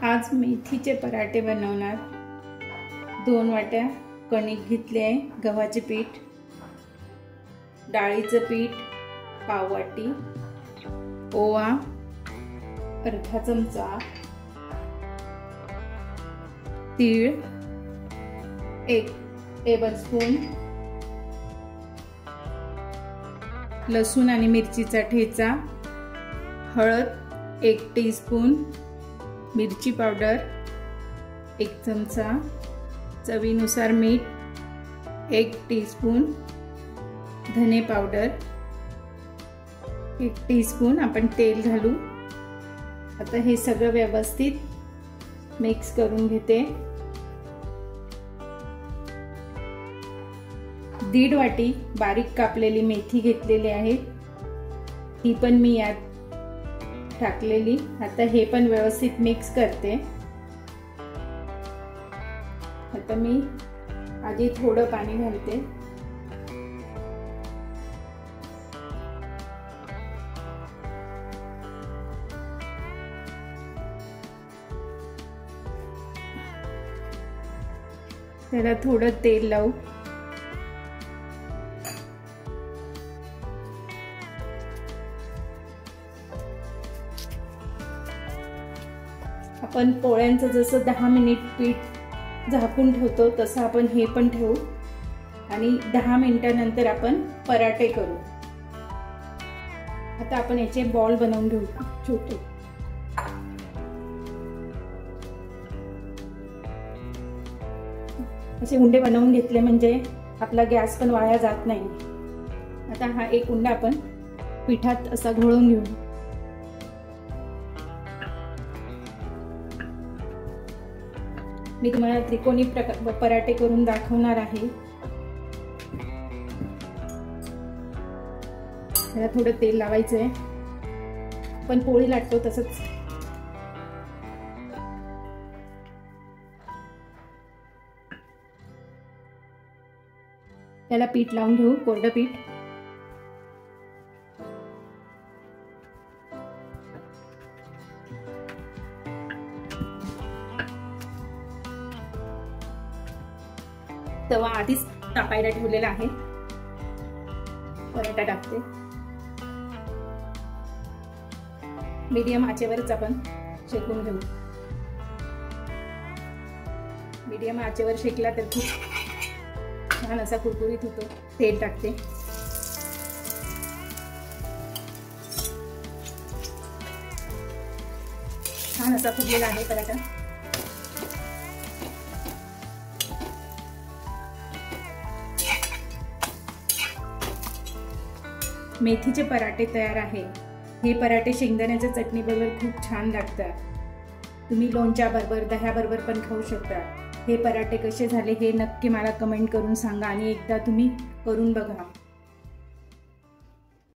आज मेथीचे पराठे बनवणार। 2 वाट्या कणिक घेतले आहे, गव्हाचे पीठ, डाळीचं पीठ पाव वाटी, ओवा अर्धा चमचा, तीळ 1 टेबलस्पून, लसूण आणि मिरचीचा ठेचा, हळद 1 टीस्पून, मिरची पावडर 1 चमचा, चवीनुसार मीठ 1 टीस्पून, धने पावडर 1 टीस्पून। आपण तेल घालू। आता हे सगळं व्यवस्थित मिक्स करून घेते। 1.5 वाटी बारीक कापलेली मेथी घेतलेली आहे, ही पण मी यात टाकलेली। आता हे पण व्यवस्थित मिक्स करते। आता मी आधी थोडं पाणी घालते। त्याला थोडं तेल लावू। आपण पोळ्यांचं जसं 10 मिनिट पीठ झाकून ठेवतो तसं आपण हे पण ठेवू आणि 10 मिनिटांनंतर आपण पराठे करू। आता आपण याचे बॉल बनवून घेऊ छोटे। असे उंडे बनवून घेतले म्हणजे आपला गॅस पण वाया जात नाही। आता हा एक उंडा आपण पिठात असा घोळून घेऊ। मी तुम्हाला त्रिकोणी पराठे करून दाखवणार आहे। त्याला थोडं तेल लावायचं आहे, पण पोळी लाटतो तसंच। त्याला पीठ लावून घेऊ, कोरडं पीठ। तवा आधीच तापायला ठेवलेला आहे, पराठा टाकते। मीडियम आचेवरच आपण शेकून घेऊ। मीडियम आचेवर शेकला तर खूप छान असा कुरकुरीत होतो। तेल टाकते। छान असा फुगलेला आहे पराठा। मेथीचे पराठे तयार आहे। हे पराठे शेंगदाण्याच्या चटणी बरोबर खूप छान लागतात। तुम्ही लोणच्या बरोबर, दह्या बरोबर पण खाऊ शकता। हे पराठे कसे झाले हे नक्की मला कमेंट करून सांगा आणि एकदा तुम्ही करून बघा।